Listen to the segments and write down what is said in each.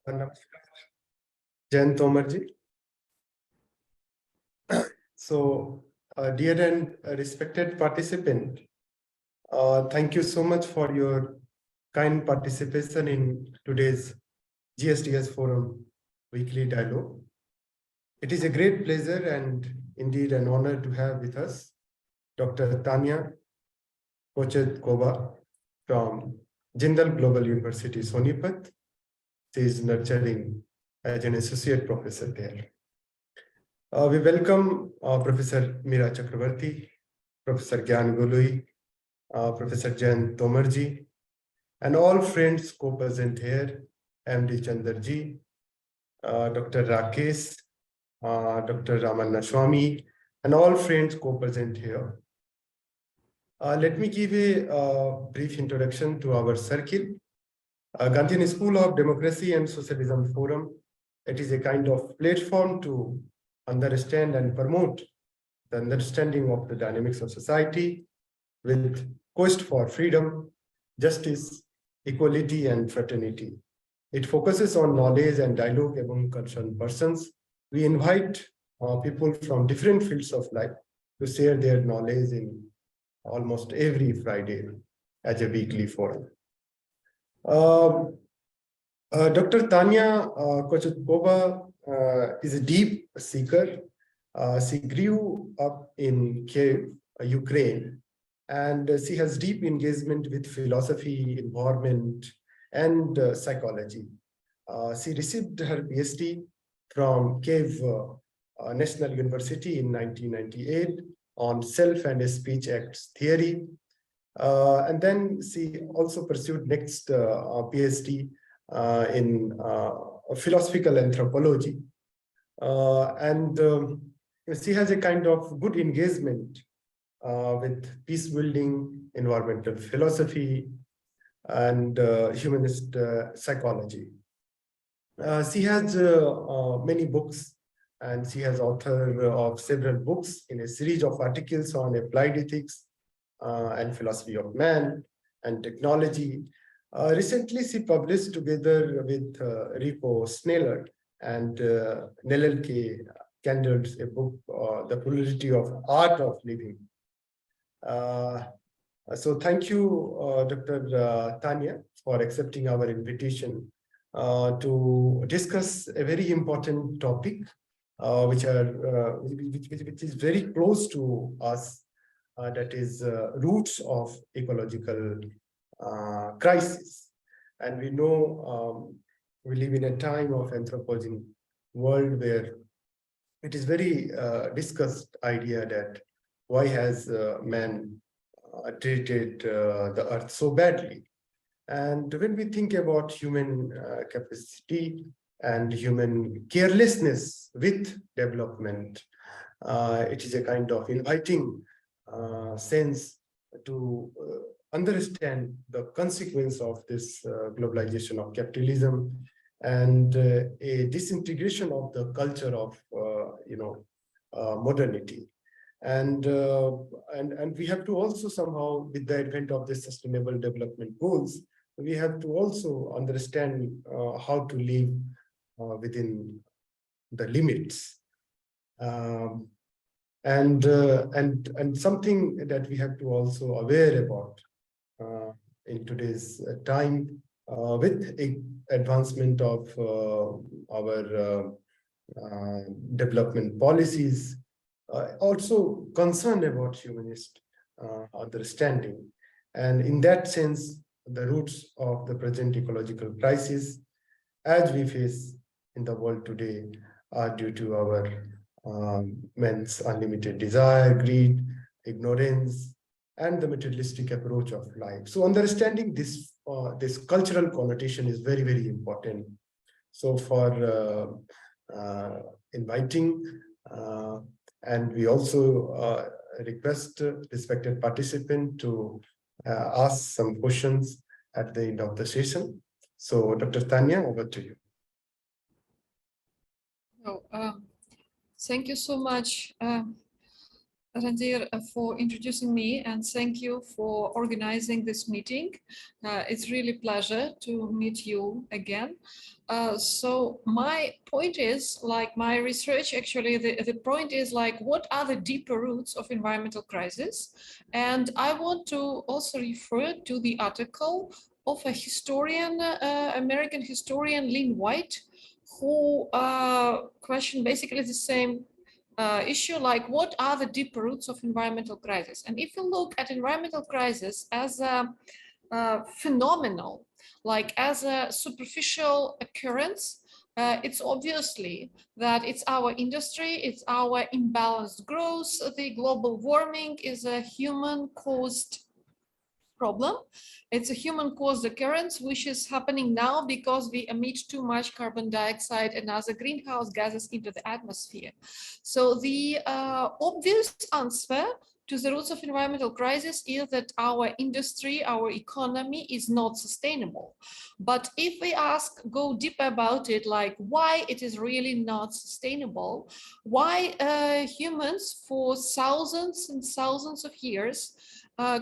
Namaskar, Jayant Tomar ji. So, dear and respected participant, thank you so much for your kind participation in today's GSDS Forum weekly dialogue. It is a great pleasure and indeed an honor to have with us Dr. Tatjana Kochtekova from Jindal Global University, Sonipat. She is nurturing as an associate professor there. We welcome Professor Meera Chakravarti, Professor Gyan Goloi, Professor Jayant Tomarji, and all friends co-present here, MD Chandarji, Dr. Rakesh, Dr. Ramanna Swami, and all friends co-present here. Let me give a brief introduction to our circle. Gandhian School of Democracy and Socialism Forum. It is a kind of platform to understand and promote the understanding of the dynamics of society with quest for freedom, justice, equality, and fraternity. It focuses on knowledge and dialogue among concerned persons. We invite people from different fields of life to share their knowledge in almost every Friday as a weekly forum. Dr. Tatjana Kochtekova is a deep seeker. She grew up in Kiev, Ukraine, and she has deep engagement with philosophy, environment, and psychology. She received her PhD from Kiev National University in 1998 on self and speech acts theory. And then she also pursued next PhD in philosophical anthropology. And she has a kind of good engagement with peace building, environmental philosophy, and humanist psychology. She has many books, and she has author of several books in a series of articles on applied ethics and philosophy of man and technology. Recently, she published together with Rico Sneller and Nellel K. Candles a book, The Plurality of Art of Living. So thank you, Dr. Tatjana, for accepting our invitation to discuss a very important topic, which is very close to us, that is roots of ecological crisis. And we know we live in a time of anthropocene world where it is very discussed idea that why has man treated the earth so badly. And when we think about human capacity and human carelessness with development, it is a kind of inviting sense to understand the consequence of this globalization of capitalism and a disintegration of the culture of modernity. And we have to also somehow, with the advent of the sustainable development goals, we have to also understand how to live within the limits. And something that we have to also aware about in today's time with advancement of our development policies, also concerned about humanist understanding. And in that sense, the roots of the present ecological crisis as we face in the world today are due to our man's unlimited desire, greed, ignorance, and the materialistic approach of life. So understanding this this cultural connotation is very, very important. So for inviting, and we also request respected participant to ask some questions at the end of the session. So Dr. Tatjana, over to you. Thank you so much, Randir, for introducing me, and thank you for organizing this meeting. It's really a pleasure to meet you again. So my point is, like my research, actually, the point is like, what are the deeper roots of environmental crisis? And I want to also refer to the article of a historian, American historian, Lynn White, who questioned basically the same issue, like what are the deeper roots of environmental crisis? And if you look at environmental crisis as a phenomenal, like as a superficial occurrence, it's obviously that it's our industry, it's our imbalanced growth, the global warming is a human-caused problem. It's a human-caused occurrence, which is happening now because we emit too much carbon dioxide and other greenhouse gases into the atmosphere. So the obvious answer to the roots of environmental crisis is that our industry, our economy is not sustainable. But if we go deeper about it, like why it is really not sustainable, why humans for thousands and thousands of years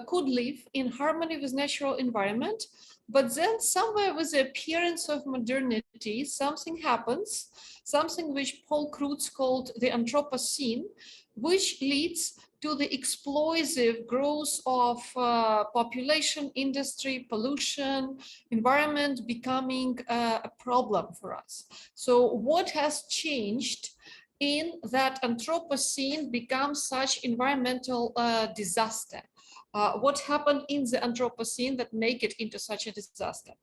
could live in harmony with natural environment, but then somewhere with the appearance of modernity, something happens, something which Paul Krugman called the Anthropocene, which leads to the explosive growth of population, industry, pollution, environment becoming a problem for us. So what has changed in that Anthropocene becomes such environmental disaster? What happened in the Anthropocene that make it into such a disaster?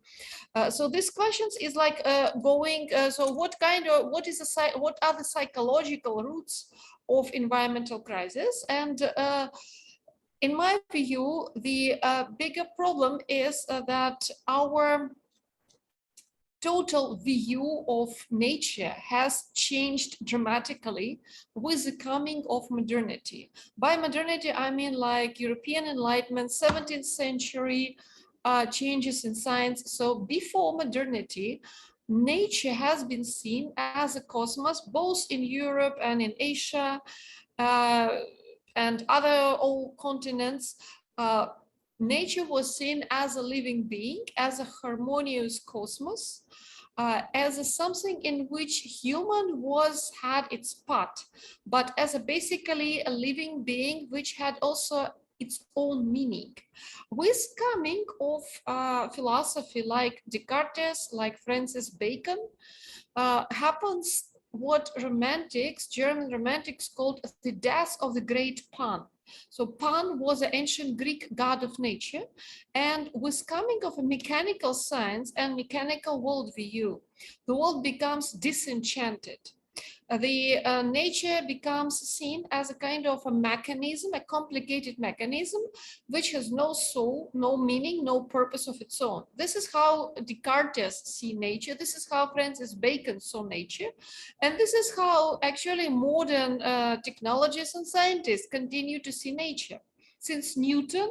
So these questions is like so what are the psychological roots of environmental crisis? And in my view, the bigger problem is that our total view of nature has changed dramatically with the coming of modernity. By modernity, I mean like European Enlightenment, 17th century changes in science. So before modernity, nature has been seen as a cosmos, both in Europe and in Asia and other old continents. Nature was seen as a living being, as a harmonious cosmos, as something in which human had its part, but as basically a living being which had also its own meaning. With coming of philosophy like Descartes, like Francis Bacon, happens what German romantics called the death of the great Pan. So Pan was an ancient Greek god of nature, and with coming of a mechanical science and mechanical worldview, the world becomes disenchanted. The nature becomes seen as a kind of a mechanism, a complicated mechanism, which has no soul, no meaning, no purpose of its own. This is how Descartes see nature. This is how Francis Bacon saw nature. And this is how actually modern technologists and scientists continue to see nature. Since Newton,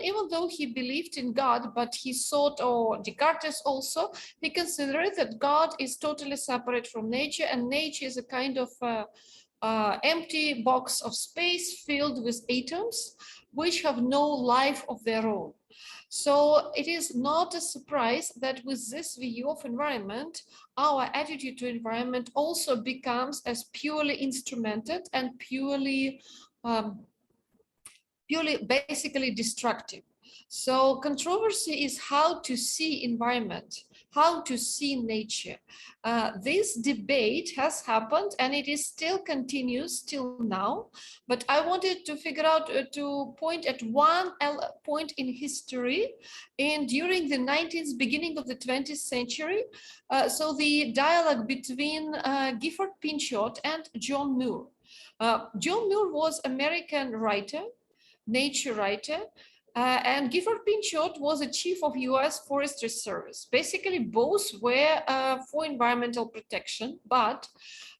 even though he believed in God, but he thought, or Descartes also, he considered that God is totally separate from nature, and nature is a kind of empty box of space filled with atoms, which have no life of their own. So it is not a surprise that with this view of environment, our attitude to environment also becomes as purely instrumented and purely basically destructive. So controversy is how to see environment, how to see nature. This debate has happened and it is still continues till now, but I wanted to figure out to point at one point in history during the 19th, beginning of the 20th century. So the dialogue between Gifford Pinchot and John Muir. John Muir was American writer, nature writer, and Gifford Pinchot was a chief of US Forestry Service. Basically, both were for environmental protection, but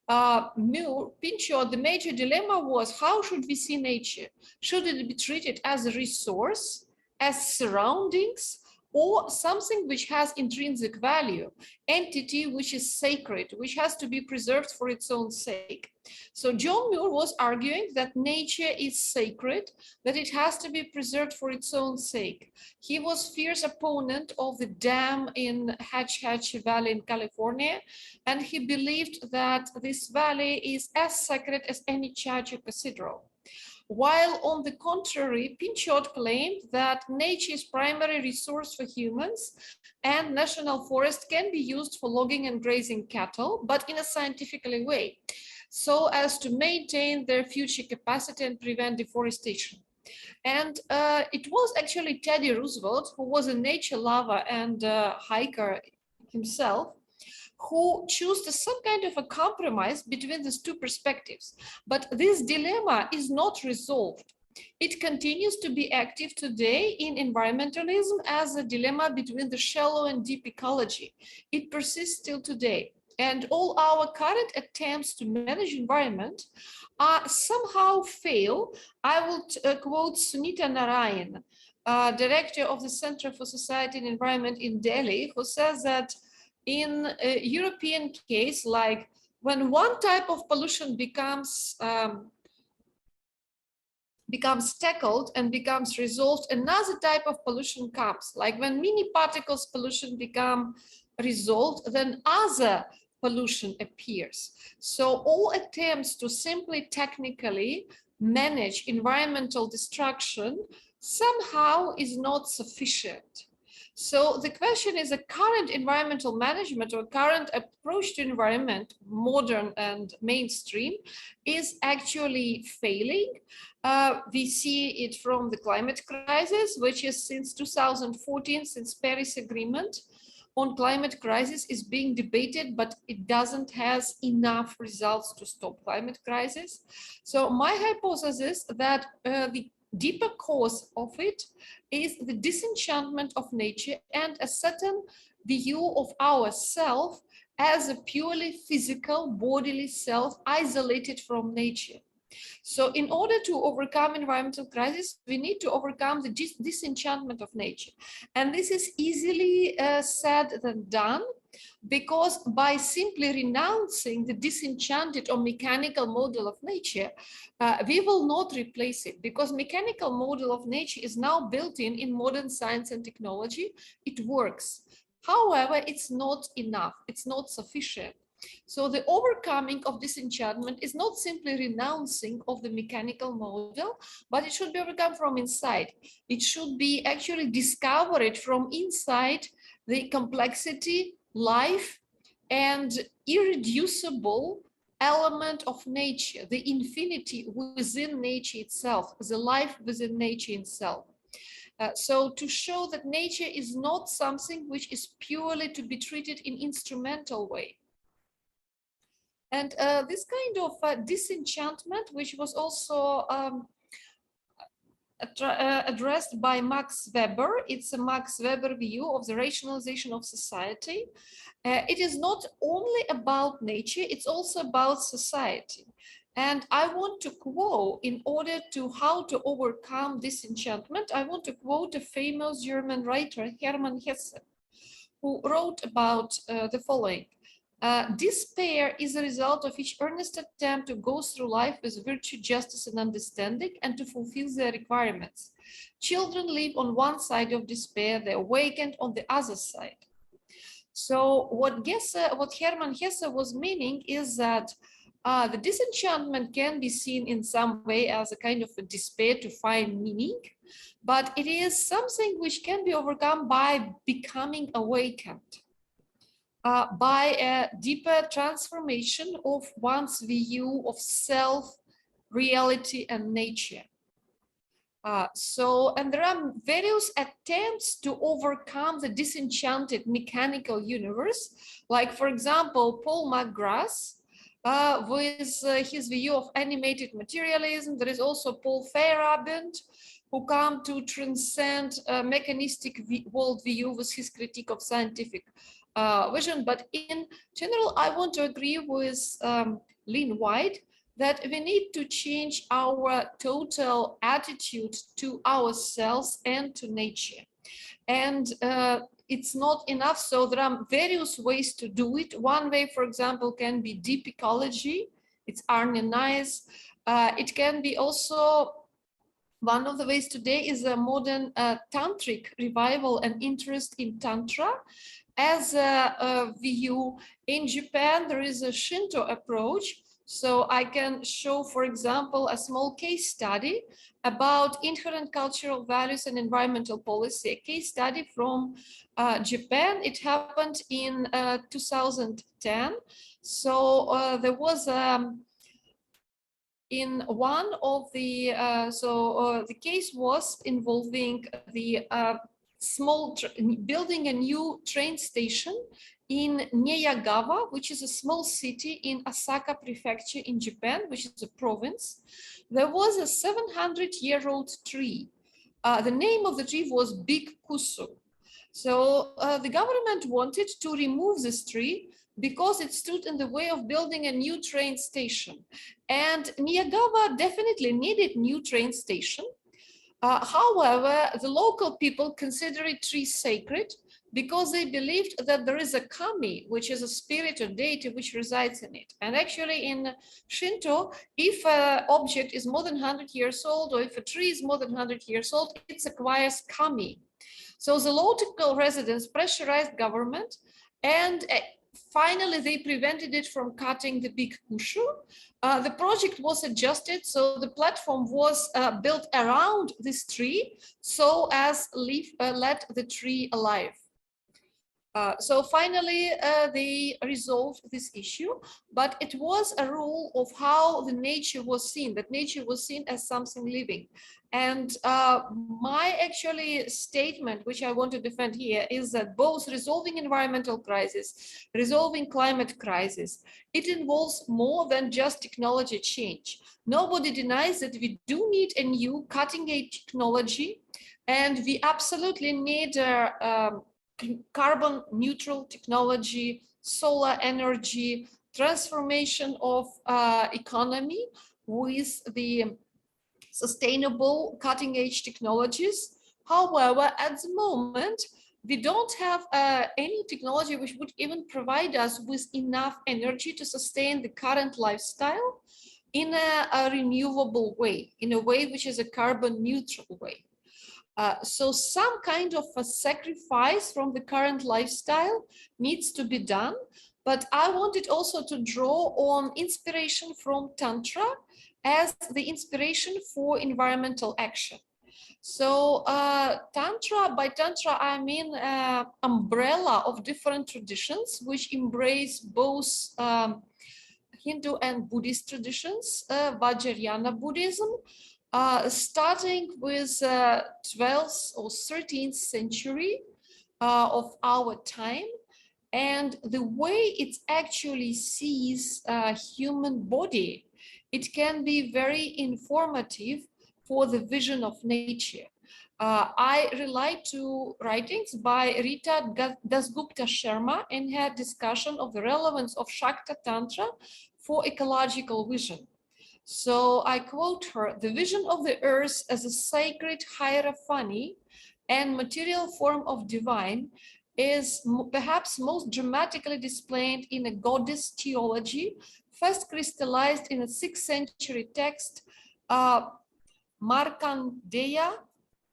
Pinchot, the major dilemma was how should we see nature? Should it be treated as a resource, as surroundings, or something which has intrinsic value, entity which is sacred, which has to be preserved for its own sake. So John Muir was arguing that nature is sacred, that it has to be preserved for its own sake. He was fierce opponent of the dam in Hatch Valley in California, and he believed that this valley is as sacred as any church or cathedral. While on the contrary, Pinchot claimed that nature is primary resource for humans and national forest can be used for logging and grazing cattle, but in a scientifically way, so as to maintain their future capacity and prevent deforestation. And it was actually Teddy Roosevelt, who was a nature lover and hiker himself, who chose some kind of a compromise between these two perspectives. But this dilemma is not resolved. It continues to be active today in environmentalism as a dilemma between the shallow and deep ecology. It persists till today. And all our current attempts to manage environment somehow fail. I will quote Sunita Narayan, director of the Center for Society and Environment in Delhi, who says that in a European case, like when one type of pollution becomes tackled and becomes resolved, another type of pollution comes. Like when mini particles pollution become resolved, then other pollution appears. So all attempts to simply technically manage environmental destruction somehow is not sufficient. So the question is, a current environmental management or current approach to environment, modern and mainstream, is actually failing. We see it from the climate crisis, which is since 2014, since Paris Agreement on climate crisis is being debated, but it doesn't have enough results to stop climate crisis. So my hypothesis that the deeper cause of it is the disenchantment of nature and a certain view of ourself as a purely physical bodily self isolated from nature. So in order to overcome environmental crisis, we need to overcome the disenchantment of nature. And this is easily said than done, because by simply renouncing the disenchanted or mechanical model of nature, we will not replace it, because mechanical model of nature is now built in modern science and technology. It works. However, it's not enough. It's not sufficient. So the overcoming of disenchantment is not simply renouncing of the mechanical model, but it should be overcome from inside. It should be actually discovered from inside the complexity, life, and irreducible element of nature, the infinity within nature itself, the life within nature itself. So to show that nature is not something which is purely to be treated in instrumental way. And this kind of disenchantment, which was also addressed by Max Weber, it's a Max Weber view of the rationalization of society. It is not only about nature, it's also about society. And I want to quote, in order to how to overcome disenchantment, I want to quote a famous German writer, Hermann Hesse, who wrote about the following. Despair is a result of each earnest attempt to go through life with virtue, justice, and understanding, and to fulfill their requirements. Children live on one side of despair, the awakened on the other side. So what Hermann Hesse was meaning is that the disenchantment can be seen in some way as a kind of a despair to find meaning, but it is something which can be overcome by becoming awakened. By a deeper transformation of one's view of self, reality, and nature. And there are various attempts to overcome the disenchanted mechanical universe, like, for example, Paul McGrath, with his view of animated materialism. There is also Paul Feyerabend, who come to transcend a mechanistic worldview with his critique of scientific vision. But in general, I want to agree with Lynn White that we need to change our total attitude to ourselves and to nature. And it's not enough. So there are various ways to do it. One way, for example, can be deep ecology. It's nice. It can be also, one of the ways today is a modern tantric revival and interest in tantra as a view. In Japan, there is a Shinto approach. So I can show, for example, a small case study about inherent cultural values and environmental policy, a case study from Japan. It happened in 2010. So there was in one of the, the case was involving the building a new train station in Neyagawa, which is a small city in Osaka Prefecture in Japan, which is a province. There was a 700-year-old tree. The name of the tree was Big Kusu. So the government wanted to remove this tree because it stood in the way of building a new train station. And Neyagawa definitely needed new train station. However, the local people consider it tree sacred because they believed that there is a kami, which is a spirit or deity which resides in it. And actually in Shinto, if an object is more than 100 years old, or if a tree is more than 100 years old, it acquires kami. So the local residents pressurized government, and finally they prevented it from cutting the big kushu. The project was adjusted, so the platform was built around this tree so as let the tree alive. So finally, they resolved this issue, but it was a rule of how the nature was seen, that nature was seen as something living. And my actually statement, which I want to defend here, is that both resolving environmental crisis, resolving climate crisis, it involves more than just technology change. Nobody denies that we do need a new cutting-edge technology, and we absolutely need carbon neutral technology, solar energy, transformation of economy with the sustainable cutting edge technologies. However, at the moment, we don't have any technology which would even provide us with enough energy to sustain the current lifestyle in a renewable way, in a way which is a carbon neutral way. So some kind of a sacrifice from the current lifestyle needs to be done, but I wanted also to draw on inspiration from Tantra as the inspiration for environmental action. So Tantra, by Tantra, I mean umbrella of different traditions which embrace both Hindu and Buddhist traditions, Vajrayana Buddhism, starting with 12th or 13th century of our time, and the way it actually sees human body, it can be very informative for the vision of nature. I rely to writings by Rita Dasgupta Sharma in her discussion of the relevance of Shakta Tantra for ecological vision. So I quote her: "The vision of the earth as a sacred hierophany and material form of divine is perhaps most dramatically displayed in a goddess theology, first crystallized in a 6th century text, Markandeya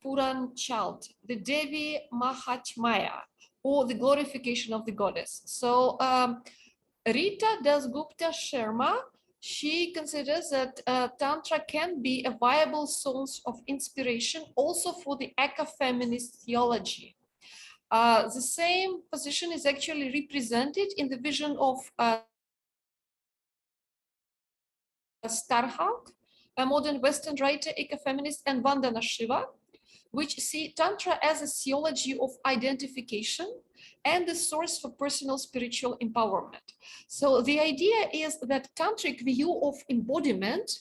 Puran Chalt, the Devi Mahatmya, or the glorification of the goddess." So Rita Dasgupta Sharma, she considers that Tantra can be a viable source of inspiration also for the ecofeminist theology. The same position is actually represented in the vision of Starhawk, a modern Western writer, ecofeminist, and Vandana Shiva, which see Tantra as a theology of identification and the source for personal spiritual empowerment. So the idea is that Tantric view of embodiment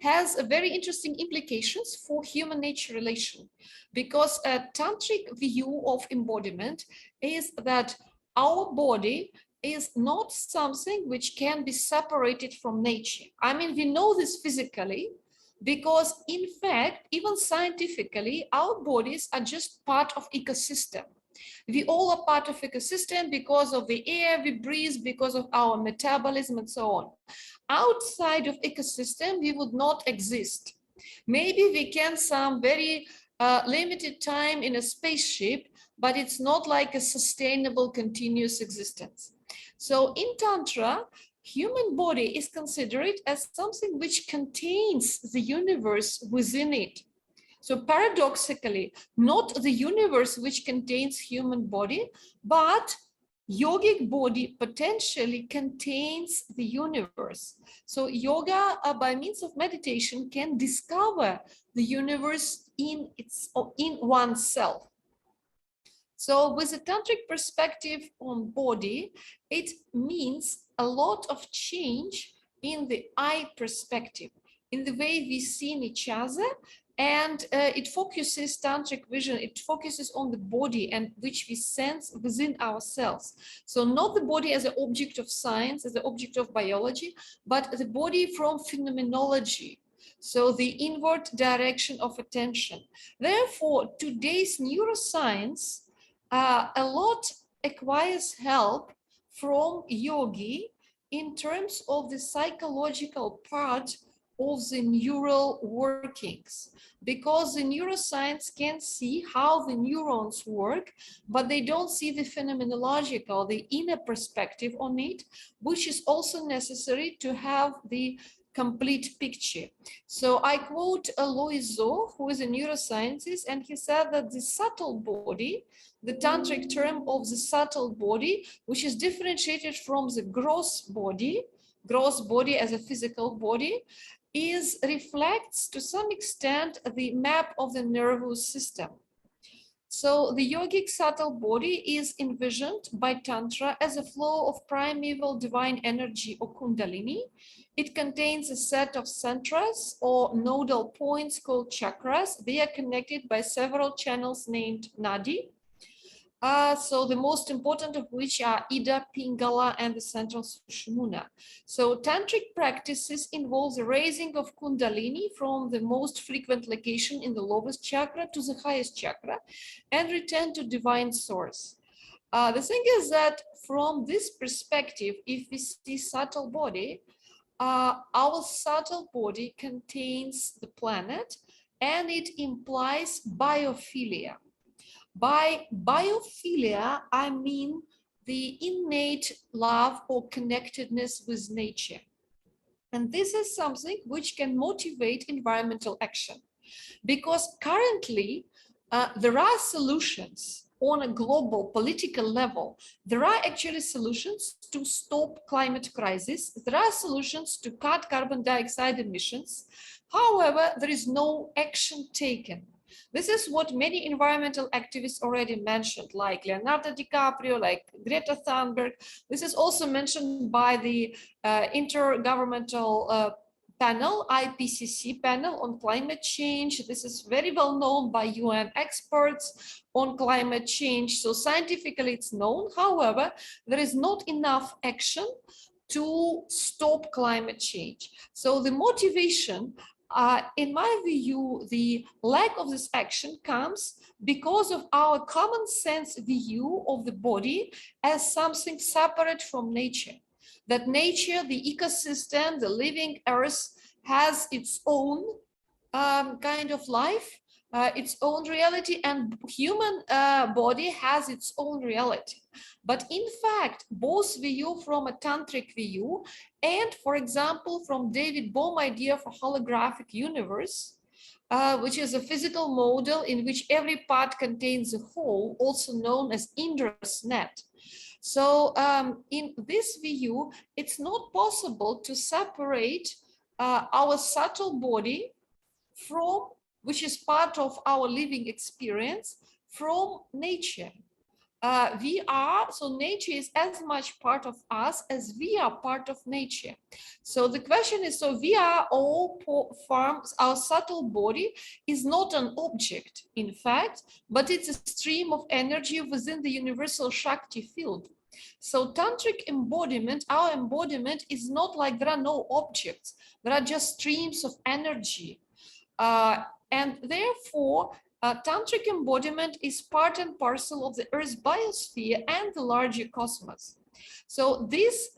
has a very interesting implications for human-nature relation, because a Tantric view of embodiment is that our body is not something which can be separated from nature. I mean, we know this physically, because in fact, even scientifically, our bodies are just part of ecosystem. We all are part of ecosystem because of the air we breathe, because of our metabolism and so on. Outside of ecosystem, we would not exist. Maybe we can some very limited time in a spaceship, but it's not like a sustainable continuous existence. So in Tantra, human body is considered as something which contains the universe within it. So paradoxically, not the universe which contains human body, but yogic body potentially contains the universe. So yoga by means of meditation can discover the universe in oneself. So with a tantric perspective on body, it means a lot of change in the I perspective, in the way we see each other. And it focuses tantric vision, it focuses on the body and which we sense within ourselves. So not the body as an object of science, as an object of biology, but the body from phenomenology. So the inward direction of attention. Therefore, today's neuroscience a lot acquires help from yogi in terms of the psychological part of the neural workings, because the neuroscience can see how the neurons work, but they don't see the phenomenological, the inner perspective on it, which is also necessary to have the complete picture. So I quote Loiseau, who is a neuroscientist, and he said that the subtle body, the tantric term of the subtle body, which is differentiated from the gross body as a physical body, reflects to some extent the map of the nervous system. So the yogic subtle body is envisioned by Tantra as a flow of primeval divine energy or Kundalini. It contains a set of centras or nodal points called chakras. They are connected by several channels named Nadi. So the most important of which are Ida, Pingala, and the central Sushumna. So tantric practices involve the raising of Kundalini from the most frequent location in the lowest chakra to the highest chakra and return to divine source. The thing is that from this perspective, if we see subtle body, our subtle body contains the planet and it implies biophilia. By biophilia, I mean the innate love or connectedness with nature. And this is something which can motivate environmental action, because currently there are solutions on a global political level. There are actually solutions to stop climate crisis. There are solutions to cut carbon dioxide emissions. However, there is no action taken. This is what many environmental activists already mentioned, like Leonardo DiCaprio, like Greta Thunberg. This is also mentioned by the intergovernmental panel, IPCC panel on climate change. This is very well known by UN experts on climate change. So scientifically it's known. However, there is not enough action to stop climate change. So the motivation, in my view, the lack of this action comes because of our common sense view of the body as something separate from nature. That nature, the ecosystem, the living earth has its own kind of life, its own reality, and human body has its own reality. But in fact, both view from a tantric view and, for example, from David Bohm idea for holographic universe, which is a physical model in which every part contains a whole, also known as Indra's net. So in this view, it's not possible to separate our subtle body from, which is part of our living experience, from nature. So nature is as much part of us as we are part of nature. So the question is, so we are all forms, our subtle body is not an object, in fact, but it's a stream of energy within the universal Shakti field. So tantric embodiment, our embodiment is not like there are no objects, there are just streams of energy. And therefore, tantric embodiment is part and parcel of the Earth's biosphere and the larger cosmos. So this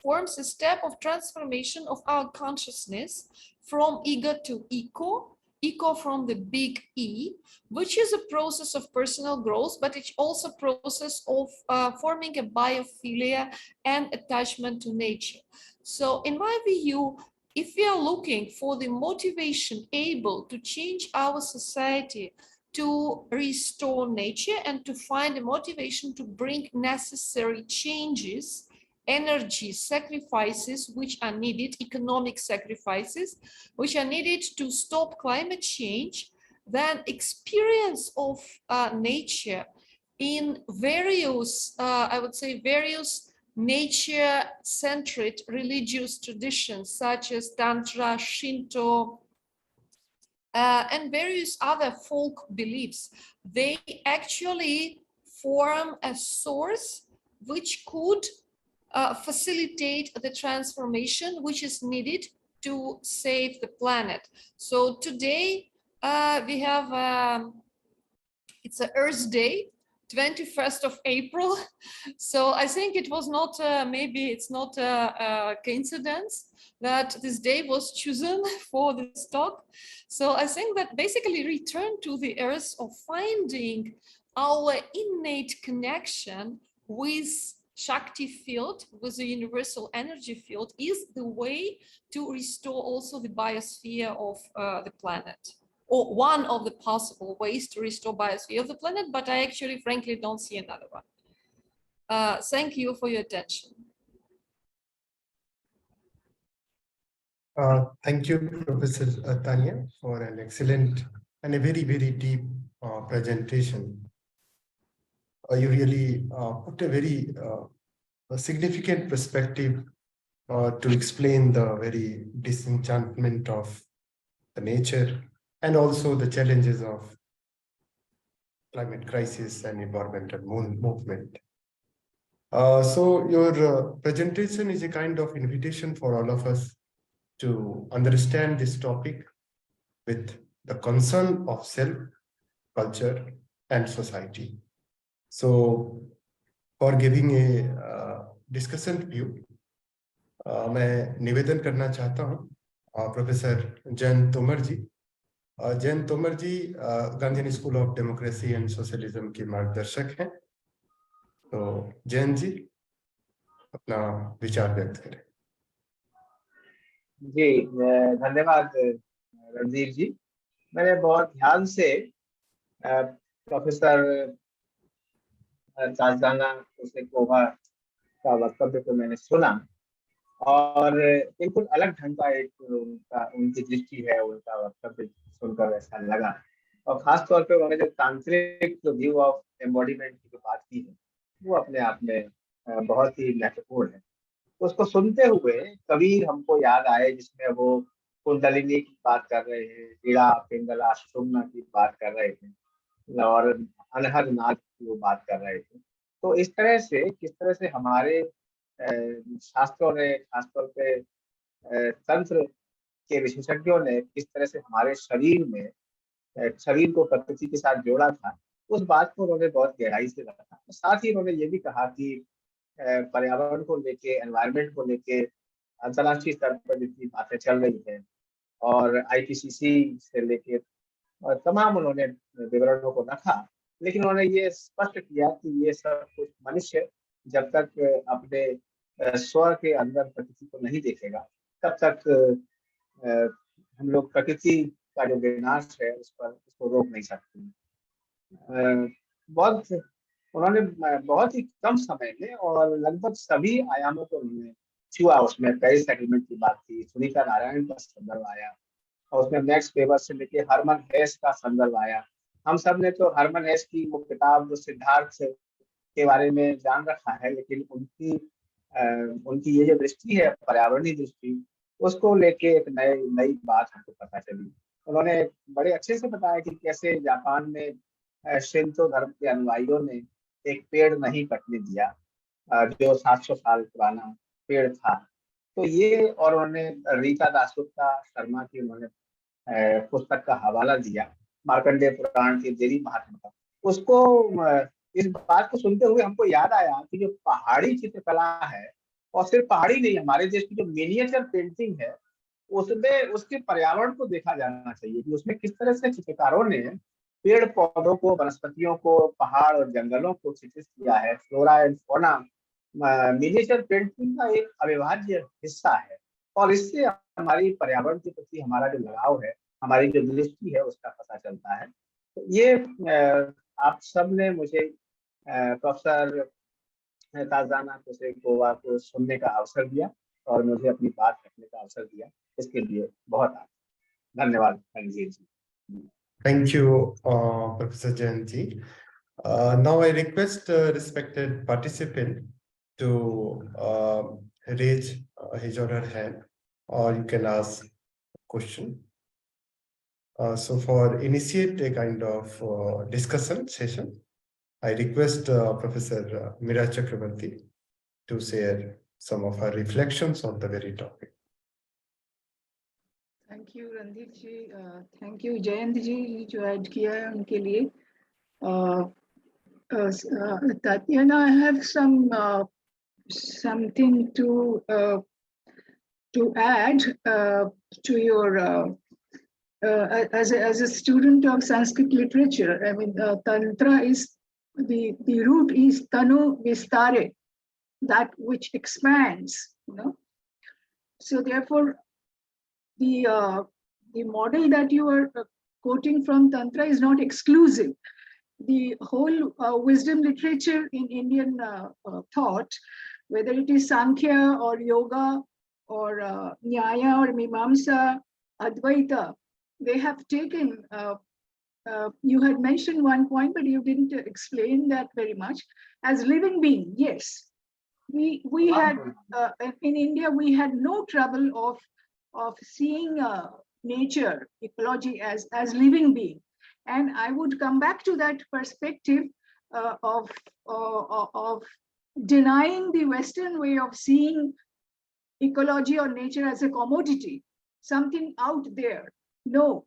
forms a step of transformation of our consciousness from ego to eco from the big E, which is a process of personal growth, but it's also a process of forming a biophilia and attachment to nature. So in my view, if we are looking for the motivation able to change our society, to restore nature and to find a motivation to bring necessary changes, energy sacrifices which are needed, economic sacrifices which are needed to stop climate change, then experience of nature in various, I would say, various nature-centered religious traditions such as Tantra, Shinto, and various other folk beliefs, they actually form a source which could facilitate the transformation which is needed to save the planet. So today we have, it's a Earth Day, 21st of April. So I think it was not, maybe it's not a coincidence that this day was chosen for this talk. So I think that basically return to the Earth of finding our innate connection with Shakti field, with the universal energy field, is the way to restore also the biosphere of the planet, or one of the possible ways to restore biosphere of the planet, but I actually frankly don't see another one. Thank you for your attention. Thank you, Professor Tanya, for an excellent and a very, very deep presentation. You really put a very a significant perspective to explain the very disenchantment of the nature and also the challenges of climate crisis and environmental movement. So your presentation is a kind of invitation for all of us to understand this topic with the concern of self, culture, and society. So for giving a discussant view, मैं निवेदन करना चाहता हूँ professor Jayant Tomar ji. Jayant Tomar ji Gandhi school of democracy and socialism के मार्गदर्शक हैं। तो जयंत जी अपना विचार व्यक्त करें। जी धन्यवाद रणदीप जी। मैंने बहुत ध्यान से प्रोफेसर ताजना कोचटेकोवा का वक्तव्य को मैंने सुना और बिल्कुल अलग ढंग का एक उनकी दृष्टि है, उनका वक्तव्य सुनकर ऐसा लगा। और खास तौर पे उन्होंने जो तांत्रिक व्यू ऑफ एम्बॉडीमेंट की जो बात की है वो अपने आप में बहुत ही महत्वपूर्ण है। उसको सुनते हुए कबीर हमको याद आए, जिसमें वो कुंडलिनी की बात कर रहे हैं, इड़ा पिंगला सुषुम्ना की बात कर रहे थे और अनहद नाद की वो बात कर रहे थे। तो इस तरह से किस तरह से हमारे शास्त्रों ने, खासतौर पे तंत्र के विशेषज्ञों ने किस तरह से हमारे शरीर में शरीर को प्रकृति के साथ जोड़ा था, उस बात को उन्होंने बहुत गहराई से रखा। साथ ही उन्होंने ये भी कहा कि पर्यावरण को लेके, एनवायरनमेंट को लेके अंतर्राष्ट्रीय स्तर पर जितनी बातें चल रही हैं और आईपीसीसी से लेके तमाम उन्होंने विवरणों को रखा, लेकिन उन्होंने ये स्पष्ट किया कि ये सब कुछ मनुष्य जब तक अपने स्व के अंदर प्रकृति को नहीं देखेगा तब तक हम लोग प्रकृति का जो विनाश है उस पर उसको रोक नहीं सकते। उन्होंने बहुत ही कम समय में और लगभग सभी आयामों को उन्होंने छुआ। उसमें पेरिस सेटलमेंट की बात थी, सुनीता नारायण का संदर्भ आया और उसमें मैक्स वेबर से लेके हरमन हेस का संदर्भ आया। हम सब ने तो हरमन हेस की वो किताब जो सिद्धार्थ के बारे में जान रखा है, लेकिन उनकी ये जो दृष्टि है पर्यावरणीय दृष्टि, उसको लेके एक नई बात हमको पता चली। उन्होंने बड़े अच्छे से बताया कि कैसे जापान में शिंतो धर्म के अनुयायियों ने एक पेड़ नहीं कटने दिया जो 700 साल पुराना पेड़ था। तो ये, और उन्होंने रीता दासगुप्ता शर्मा की उन्होंने पुस्तक का हवाला दिया, मार्कंडेय पुराण के देवी महात्मा का, उसको इस बात को सुनते हुए हमको याद आया कि जो पहाड़ी चित्रकला है, और सिर्फ पहाड़ी नहीं, हमारे देश की जो मिनिएचर पेंटिंग है, उसमें उसके पर्यावरण को देखा जाना चाहिए कि उसमें किस तरह से चित्रकारों ने पेड़ पौधों को, वनस्पतियों को, पहाड़ और जंगलों को चित्रित किया है। Flora and fauna miniature painting का एक अविभाज्य हिस्सा है, और इससे हमारी पर्यावरण के प्रति हमारा जो लगाव है, हमारी जो दृष्टि है, उसका पता चलता है। तो ये आप सब ने मुझे प्रोफेसर ताजाना कोचेकोवा को सुनने का अवसर दिया और मुझे अपनी बात रखने का अवसर दिया, इसके लिए बहुत धन्यवाद रणजीत जी। Thank you, Professor Jayant. Now I request respected participant to raise his or her hand, or you can ask a question. So for initiate a kind of discussion session, I request Professor Meera Chakrabarti to share some of her reflections on the very topic. Thank you Randeep ji, thank you Jayant ji जो add किया है उनके लिए। Tatjana, I have something to add to your as a student of Sanskrit literature. I mean, tantra is the root is tanu vistare, that which expands. You know, so therefore, the model that you are quoting from Tantra is not exclusive. The whole wisdom literature in Indian thought, whether it is Sankhya or Yoga or Nyaya or Mimamsa, Advaita, they have taken, you had mentioned one point, but you didn't explain that very much, as living being. Yes, we had, in India, we had no trouble of seeing nature, ecology as living being. And I would come back to that perspective of denying the Western way of seeing ecology or nature as a commodity, something out there. No.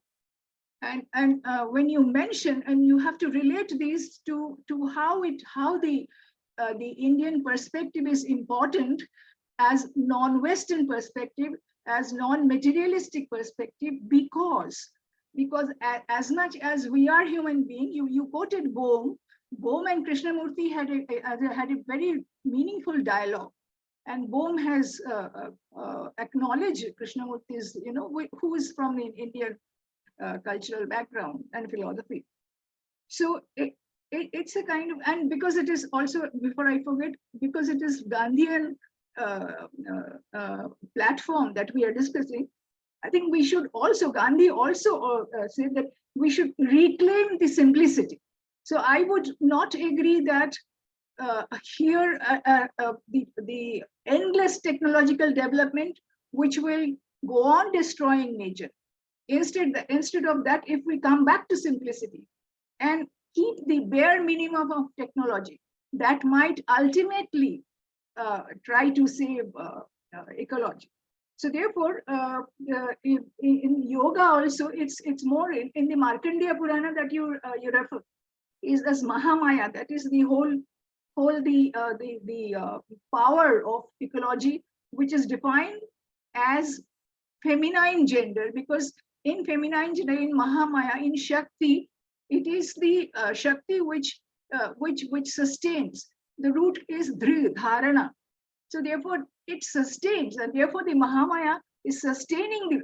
And when you mention, and you have to relate these to how the Indian perspective is important as non-Western perspective, as non-materialistic perspective, because as much as we are human beings, you quoted Bohm and Krishnamurti had a very meaningful dialogue, and Bohm has acknowledged Krishnamurti's, who is from the Indian cultural background and philosophy. So it's a kind of, and because it is also, before I forget, because it is Gandhian platform that we are discussing, I think we should also, Gandhi also said that we should reclaim the simplicity. So I would not agree that here the endless technological development which will go on destroying nature. Instead of that, if we come back to simplicity and keep the bare minimum of technology, that might ultimately try to save ecology. So therefore, in yoga also, it's more in the Markandeya Purana that you refer is as Mahamaya. That is the whole the power of ecology, which is defined as feminine gender, because in feminine gender, in Mahamaya, in Shakti, it is the Shakti which sustains. The root is Dri, Dharana. So therefore, it sustains, and therefore the Mahamaya is sustaining the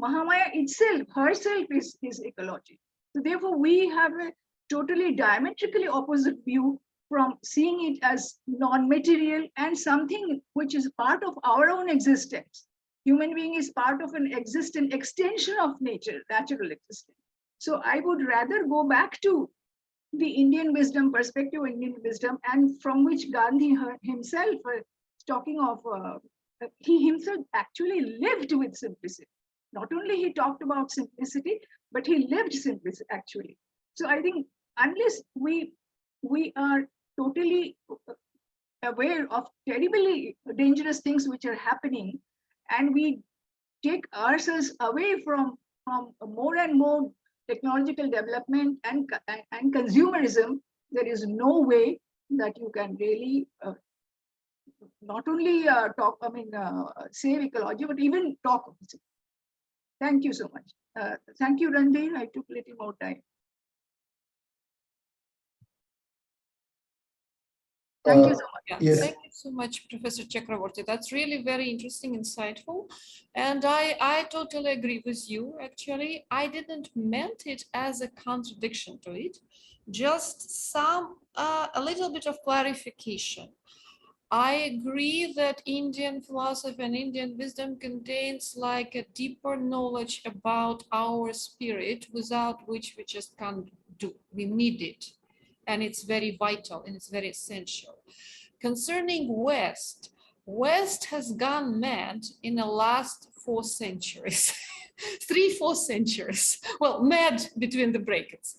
Mahamaya itself, herself is ecology. So therefore, we have a totally diametrically opposite view from seeing it as non-material and something which is part of our own existence. Human being is part of an existent extension of nature, natural existence. So I would rather go back to the Indian wisdom perspective, Indian wisdom, and from which Gandhi himself talking of, he himself actually lived with simplicity. Not only he talked about simplicity, but he lived simplicity actually. So I think unless we are totally aware of terribly dangerous things which are happening, and we take ourselves away from from more and more technological development and consumerism, there is no way that you can really not only save ecology, but even talk of it. Thank you so much. Thank you, Ranveer. I took a little more time. Thank you so much. Yeah, Yes. thank you so much, Professor Chakraborty. That's really very interesting, insightful. And I totally agree with you, actually. I didn't meant it as a contradiction to it, just a little bit of clarification. I agree that Indian philosophy and Indian wisdom contains like a deeper knowledge about our spirit, without which we just can't do. We need it. And it's very vital and it's very essential. Concerning West, West has gone mad in the last 4 centuries, 3-4 centuries. Well, mad between the brackets.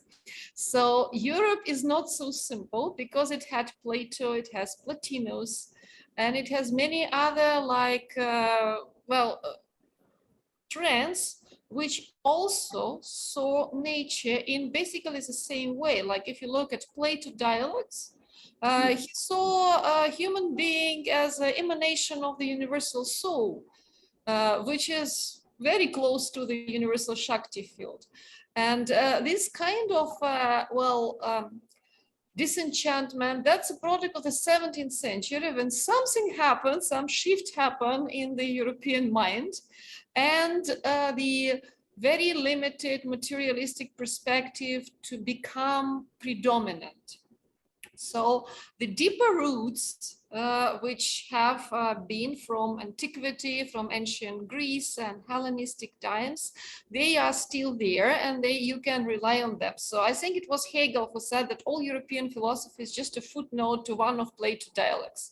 So Europe is not so simple because it had Plato, it has Plotinus, and it has many other like, trends which also saw nature in basically the same way. Like if you look at Plato dialogues, he saw a human being as an emanation of the universal soul, which is very close to the universal Shakti field. And this kind of, disenchantment, that's a product of the 17th century when something happened, some shift happened in the European mind, and the very limited materialistic perspective to become predominant. So the deeper roots, which have been from antiquity, from ancient Greece and Hellenistic times, they are still there and you can rely on them. So I think it was Hegel who said that all European philosophy is just a footnote to one of Plato's dialogues.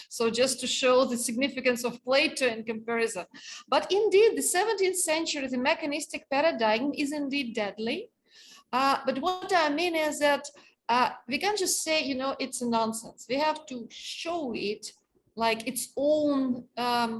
So just to show the significance of Plato in comparison. But indeed, the 17th century, the mechanistic paradigm is indeed deadly. But what I mean is that we can't just say, it's a nonsense. We have to show it like its own, I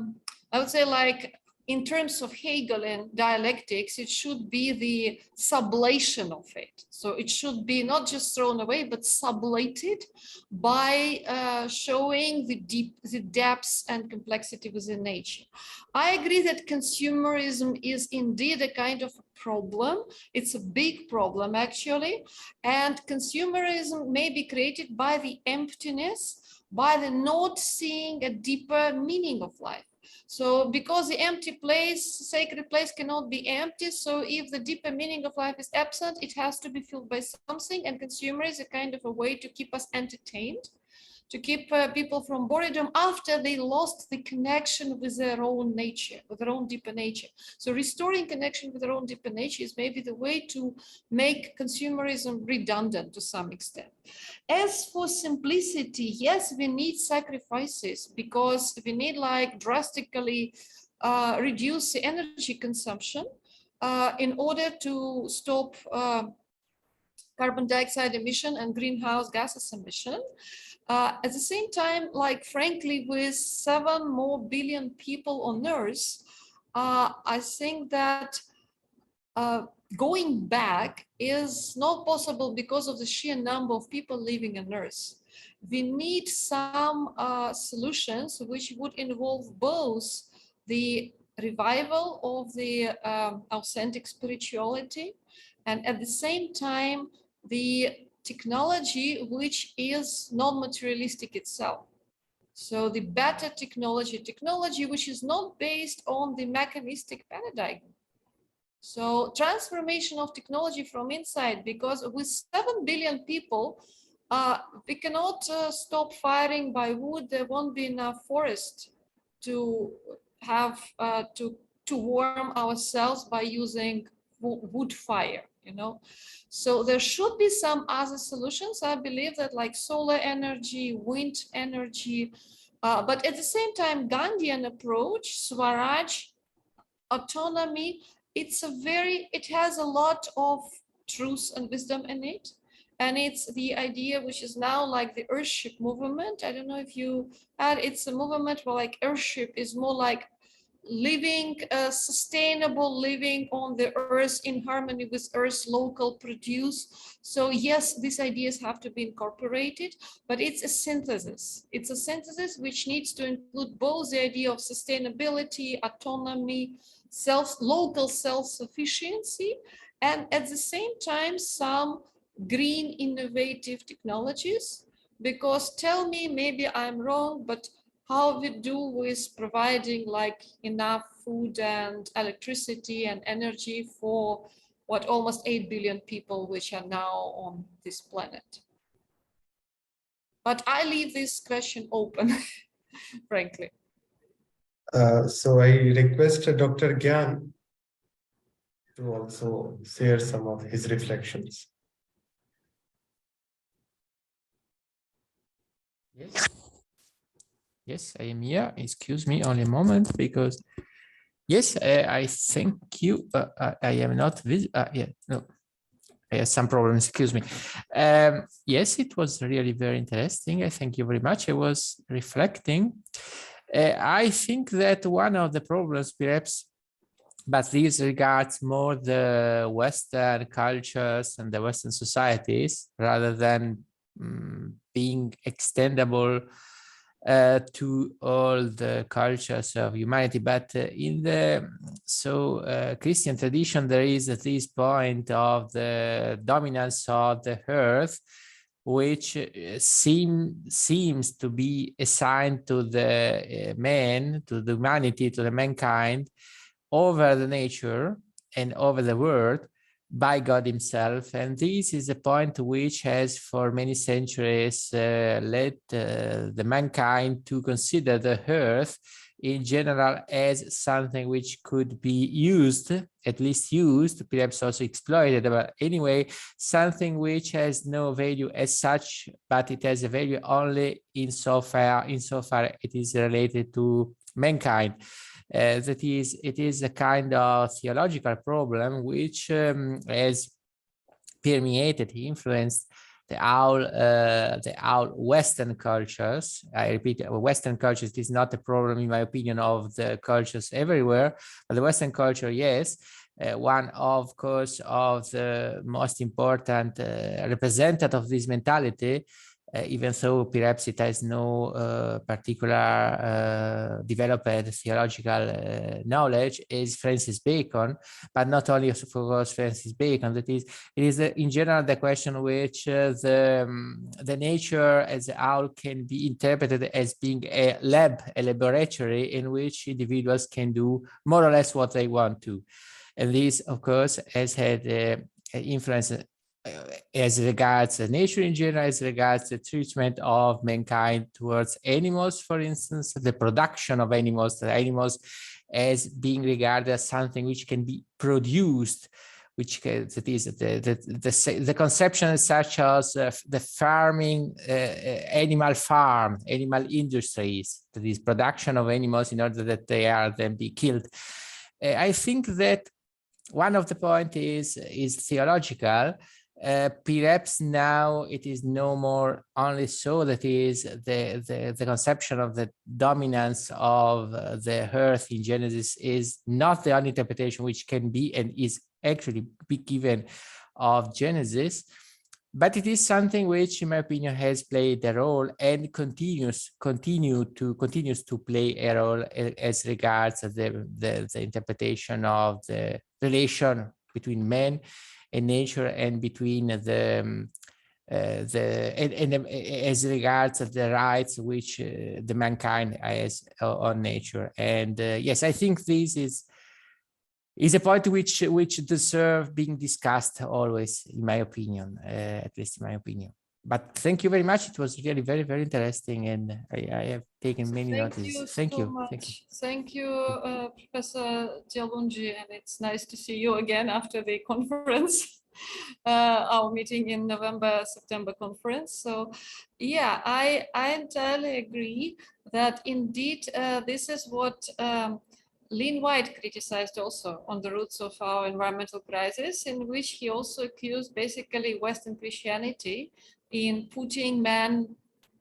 would say, like in terms of Hegelian dialectics, it should be the sublation of it. So it should be not just thrown away, but sublated by showing the depths and complexity within nature. I agree that consumerism is indeed a kind of a problem. It's a big problem, actually. And consumerism may be created by the emptiness, by the not seeing a deeper meaning of life. So because the empty place, sacred place cannot be empty, so if the deeper meaning of life is absent, it has to be filled by something, and consumer is a kind of a way to keep us entertained, to keep people from boredom after they lost the connection with their own nature, with their own deeper nature. So restoring connection with their own deeper nature is maybe the way to make consumerism redundant to some extent. As for simplicity, yes, we need sacrifices because we need like drastically reduce the energy consumption in order to stop carbon dioxide emission and greenhouse gases emission. At the same time, like frankly, with 7 more billion people on Earth, I think that going back is not possible because of the sheer number of people living on Earth. We need some solutions which would involve both the revival of the authentic spirituality and at the same time the technology which is non-materialistic itself. So the better technology which is not based on the mechanistic paradigm. So transformation of technology from inside, because with 7 billion people, we cannot stop firing by wood. There won't be enough forest to have to warm ourselves by using wood fire, So there should be some other solutions. I believe that like solar energy, wind energy, but at the same time, Gandhian approach, Swaraj, autonomy, it has a lot of truth and wisdom in it. And it's the idea which is now like the earthship movement. I don't know if you had, it's a movement where like earthship is more like living, sustainable living on the earth in harmony with earth's local produce. So yes, these ideas have to be incorporated, but it's a synthesis. It's a synthesis which needs to include both the idea of sustainability, autonomy, local self-sufficiency, and at the same time, some green innovative technologies. Because tell me, maybe I'm wrong, but how we do with providing like enough food and electricity and energy for what almost 8 billion people which are now on this planet. But I leave this question open, frankly. So I request Dr. Gyan to also share some of his reflections. Yes. Yes, I am here. Excuse me only a moment, because yes, I thank you. I am not visible. Yeah, no, I have some problems. Excuse me. Yes, it was really very interesting. I thank you very much. I was reflecting. I think that one of the problems, perhaps, but this regards more the Western cultures and the Western societies rather than being extendable to all the cultures of humanity. But in the Christian tradition, there is at this point of the dominance of the earth, which seems to be assigned to the man, to the humanity, to the mankind, over the nature and over the world by God himself. And this is a point which has for many centuries led the mankind to consider the earth in general as something which could be used, at least used, perhaps also exploited, but anyway, something which has no value as such, but it has a value only insofar it is related to mankind. That is, it is a kind of theological problem which has permeated, influenced the all Western cultures. I repeat, Western cultures is not a problem, in my opinion, of the cultures everywhere, but the Western culture, yes. One, of course, of the most important representative of this mentality, even though perhaps it has no particular developed theological knowledge, is Francis Bacon, but not only of course Francis Bacon. That is, it is in general the question which the nature as a whole can be interpreted as being a lab, a laboratory in which individuals can do more or less what they want to. And this, of course, has had influence as regards nature in general, as regards the treatment of mankind towards animals, for instance, the production of animals, the animals as being regarded as something which can be produced, which that is the conception such as the farming, animal farm, animal industries, that is production of animals in order that they are then be killed. I think that one of the points is theological. Perhaps now it is no more only so that is the conception of the dominance of the earth in Genesis is not the only interpretation which can be and is actually be given of Genesis, but it is something which, in my opinion, has played a role and continues to play a role as regards the interpretation of the relation between man and nature, and between as regards the rights which the mankind has on nature. And yes, I think this is a point which deserve being discussed always, in my opinion, at least in my opinion. But thank you very much. It was really very, very interesting, and I have taken many notices. Thank you. Thank you, Professor Dialungi, and it's nice to see you again after the conference, our meeting in November, September conference. So yeah, I entirely agree that indeed this is what Lynn White criticized also on the roots of our environmental crisis, in which he also accused basically Western Christianity in putting man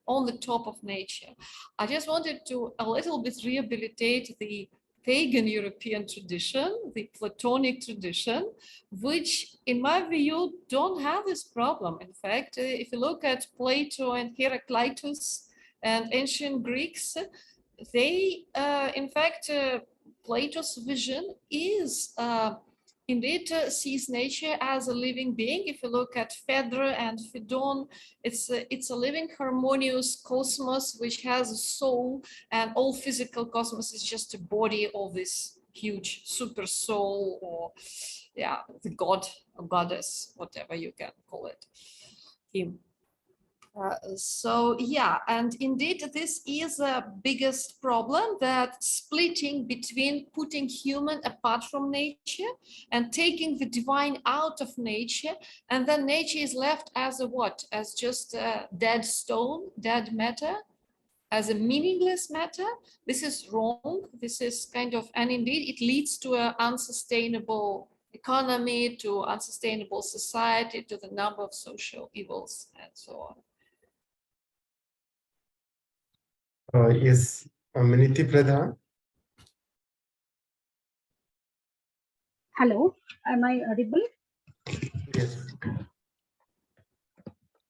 on the top of nature. I just wanted to a little bit rehabilitate the pagan European tradition, the Platonic tradition, which in my view don't have this problem. In fact, if you look at Plato and Heraclitus and ancient Greeks, they, in fact, Plato's vision is indeed sees nature as a living being. If you look at Phaedra and Phaedon, it's a living harmonious cosmos which has a soul, and all physical cosmos is just a body of this huge super soul, or yeah, the god or goddess, whatever you can call it, him. So yeah, and indeed this is a biggest problem, that splitting between putting human apart from nature and taking the divine out of nature, and then nature is left as a what? As just a dead stone, dead matter, as a meaningless matter. This is wrong. This is kind of, and indeed it leads to an unsustainable economy, to unsustainable society, to the number of social evils and so on. Yes, Miniti Pradhan. Hello, am I audible? Yes.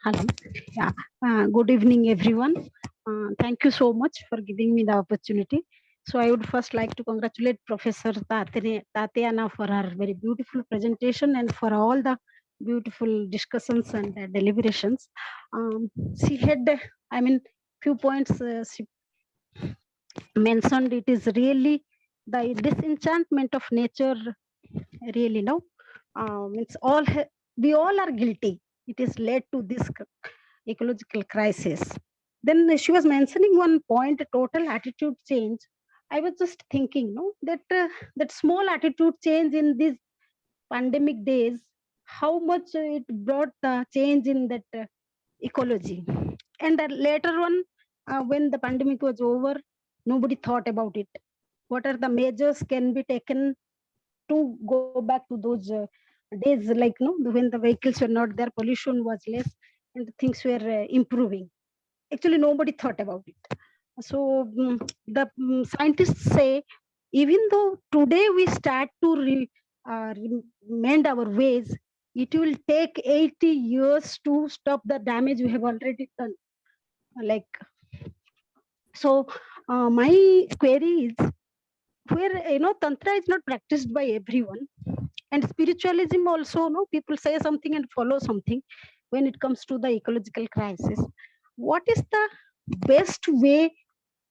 Hello. Yeah. Good evening, everyone. Thank you so much for giving me the opportunity. So I would first like to congratulate Professor Tatjana for her very beautiful presentation and for all the beautiful discussions and deliberations. She had, I mean, few points she mentioned. It is really the disenchantment of nature. Really, no, it's all we all are guilty. It is led to this ecological crisis. Then she was mentioning one point, total attitude change. I was just thinking, no, that that small attitude change in these pandemic days, how much it brought the change in that ecology. And later on, when the pandemic was over, nobody thought about it. What are the measures can be taken to go back to those days, like no, when the vehicles were not there, pollution was less, and things were improving. Actually, nobody thought about it. So the scientists say, even though today we start to mend our ways, it will take 80 years to stop the damage we have already done. Like, so my query is, where tantra is not practiced by everyone, and spiritualism also, no, people say something and follow something. When it comes to the ecological crisis, what is the best way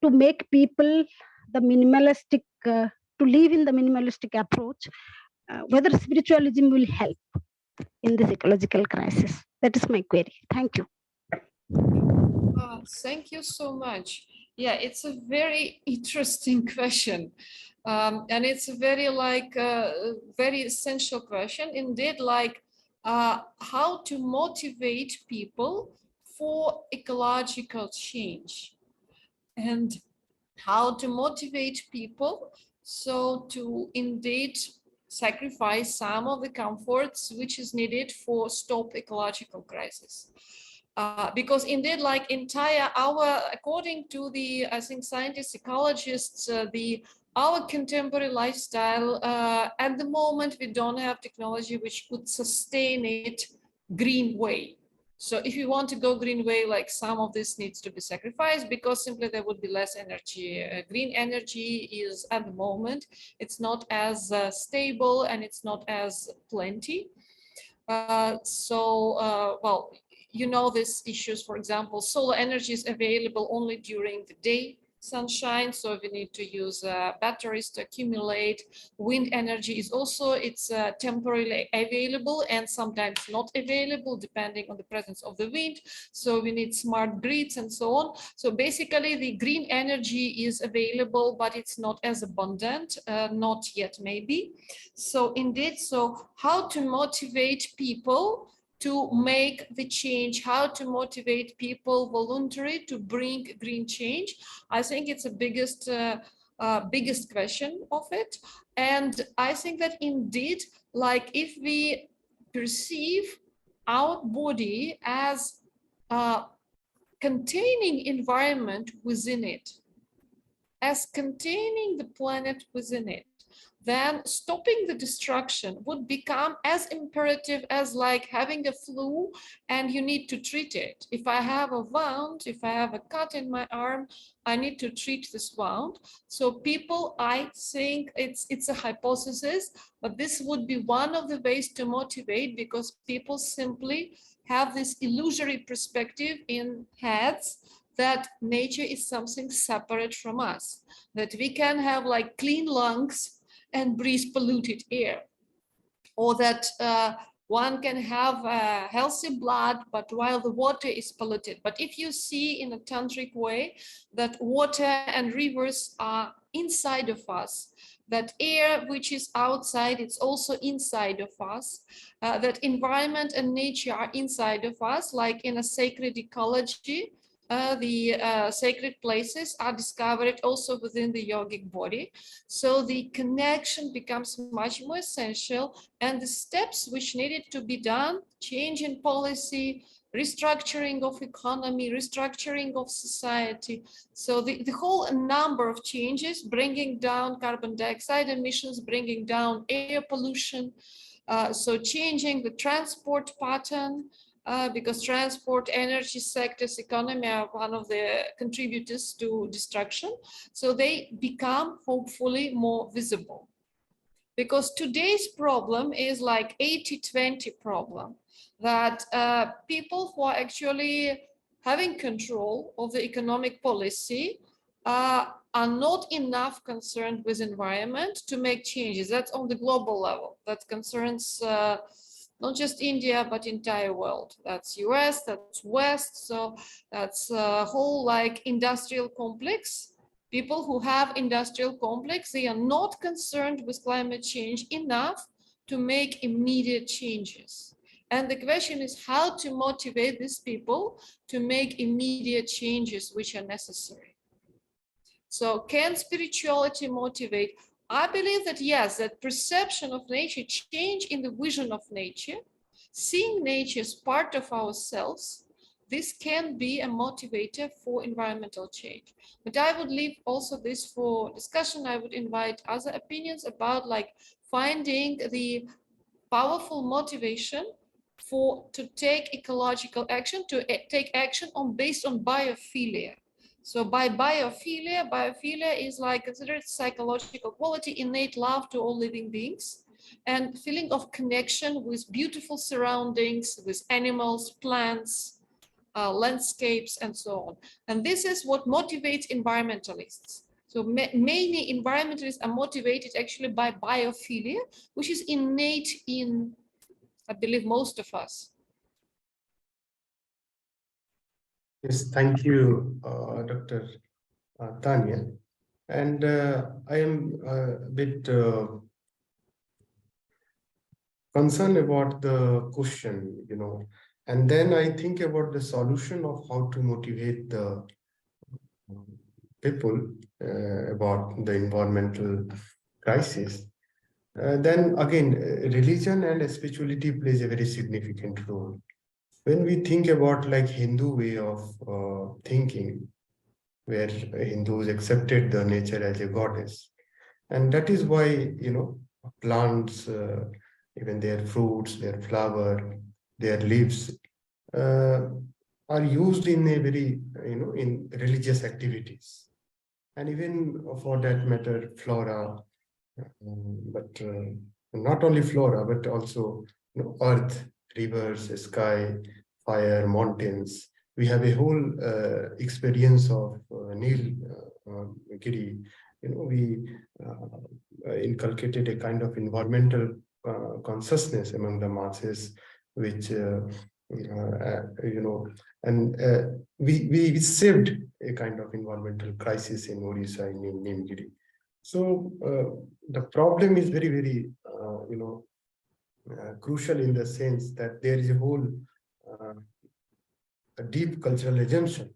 to make people the minimalistic to live in the minimalistic approach? Whether spiritualism will help in this ecological crisis? That is my query. Thank you. Thank you so much. Yeah, it's a very interesting question. And it's a very very essential question indeed, like how to motivate people for ecological change, and how to motivate people so to indeed sacrifice some of the comforts which is needed for stop ecological crisis. Because indeed, like according to the, I think, scientists, ecologists, our contemporary lifestyle, at the moment, we don't have technology which could sustain it green way. So if you want to go green way, like some of this needs to be sacrificed, because simply there would be less energy. Green energy is at the moment, it's not as stable and it's not as plenty. Well, you know, these issues, for example, solar energy is available only during the day sunshine, so we need to use batteries to accumulate. Wind energy is also, it's temporarily available and sometimes not available depending on the presence of the wind, so we need smart grids and so on. So basically the green energy is available, but it's not as abundant, not yet maybe. So indeed, so how to motivate people to make the change, how to motivate people voluntarily to bring green change? I think it's the biggest question of it. And I think that indeed, like if we perceive our body as a containing environment within it, as containing the planet within it, then stopping the destruction would become as imperative as like having a flu and you need to treat it. If I have a wound, if I have a cut in my arm, I need to treat this wound. So people, I think it's a hypothesis, but this would be one of the ways to motivate, because people simply have this illusory perspective in heads that nature is something separate from us, that we can have like clean lungs and breathe polluted air, or that one can have healthy blood, but while the water is polluted. But if you see in a tantric way that water and rivers are inside of us, that air which is outside, it's also inside of us, that environment and nature are inside of us, like in a sacred ecology, the sacred places are discovered also within the yogic body. So the connection becomes much more essential, and the steps which needed to be done, change in policy, restructuring of economy, restructuring of society. So the whole number of changes, bringing down carbon dioxide emissions, bringing down air pollution, so changing the transport pattern, because transport, energy sectors, economy are one of the contributors to destruction. So they become hopefully more visible. Because today's problem is like 80-20 problem, that people who are actually having control of the economic policy are not enough concerned with environment to make changes. That's on the global level. That concerns not just India, but entire world. That's US, that's West. So that's a whole like industrial complex. People who have industrial complex, they are not concerned with climate change enough to make immediate changes. And the question is how to motivate these people to make immediate changes which are necessary. So can spirituality motivate? I believe that yes, that perception of nature, change in the vision of nature, seeing nature as part of ourselves, this can be a motivator for environmental change. But I would leave also this for discussion. I would invite other opinions about like finding the powerful motivation to take ecological action, to take action based on biophilia. So by biophilia is like considered psychological quality, innate love to all living beings, and feeling of connection with beautiful surroundings, with animals, plants, landscapes, and so on. And this is what motivates environmentalists. So many environmentalists are motivated actually by biophilia, which is innate in, I believe, most of us. Yes, thank you, Dr. Tanya. And I am a bit concerned about the question, and then I think about the solution of how to motivate the people about the environmental crisis. Then again, religion and spirituality plays a very significant role. When we think about like Hindu way of thinking, where Hindus accepted the nature as a goddess, and that is why plants, even their fruits, their flower, their leaves, are used in a very in religious activities, and even for that matter, flora, but not only flora, but also earth, rivers, sky, fire, mountains. We have a whole experience of Nilgiri. We inculcated a kind of environmental consciousness among the masses, which and we saved a kind of environmental crisis in Odisha, in Nilgiri. So the problem is very, very crucial in the sense that there is a whole a deep cultural assumption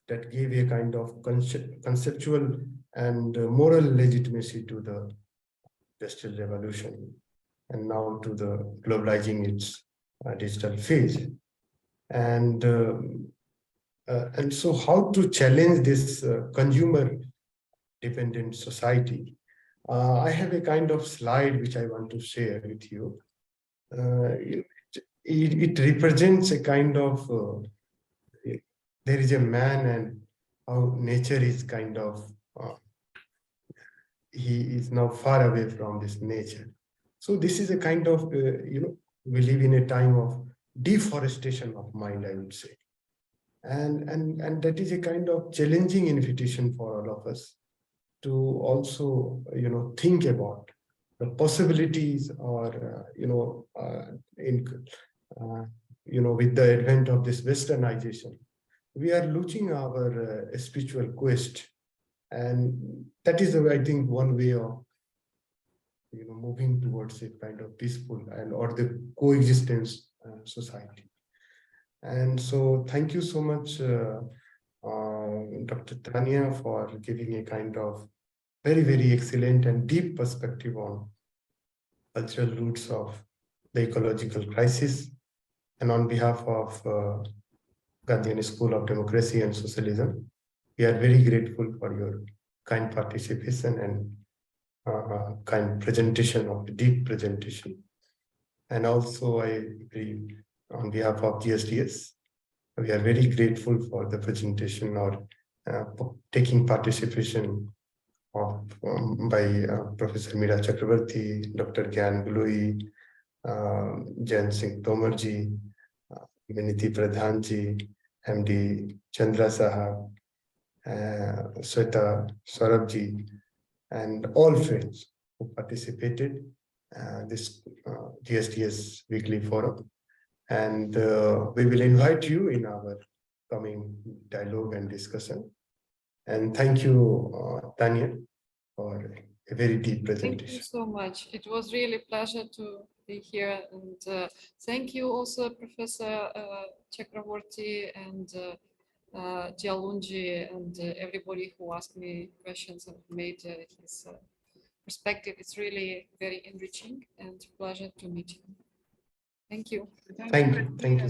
that gave a kind of conceptual and moral legitimacy to the Industrial Revolution, and now to the globalizing its digital phase. And so how to challenge this consumer dependent society. I have a kind of slide which I want to share with you. It represents a kind of, there is a man and how nature is kind of, he is now far away from this nature. So this is a kind of, we live in a time of deforestation of mind, I would say. And that is a kind of challenging invitation for all of us to also, think about the possibilities or, with the advent of this westernization, we are losing our spiritual quest. And that is, I think, one way of, moving towards a kind of peaceful and or the coexistence society. And so thank you so much, Dr. Tanya, for giving a kind of very, very excellent and deep perspective on cultural roots of the ecological crisis. And on behalf of Gandhian School of Democracy and Socialism, we are very grateful for your kind participation and kind presentation of the deep presentation. And also on behalf of GSDS, we are very grateful for the presentation or taking participation of by Professor Meera Chakrabarti, Dr. Gyan Guloi, Jayant Singh Tomar ji, Viniti Pradhan ji, MD Chandra Sahab, Sweta Saurabh ji, and all friends who participated this GSDS weekly forum. And we will invite you in our coming dialogue and discussion. And thank you, Tanya, for a very deep presentation. Thank you so much. It was really a pleasure to be here. And thank you also, Professor Chakraborty and Jialunji and everybody who asked me questions and made his perspective. It's really very enriching and pleasure to meet you. Thank you. Thank you.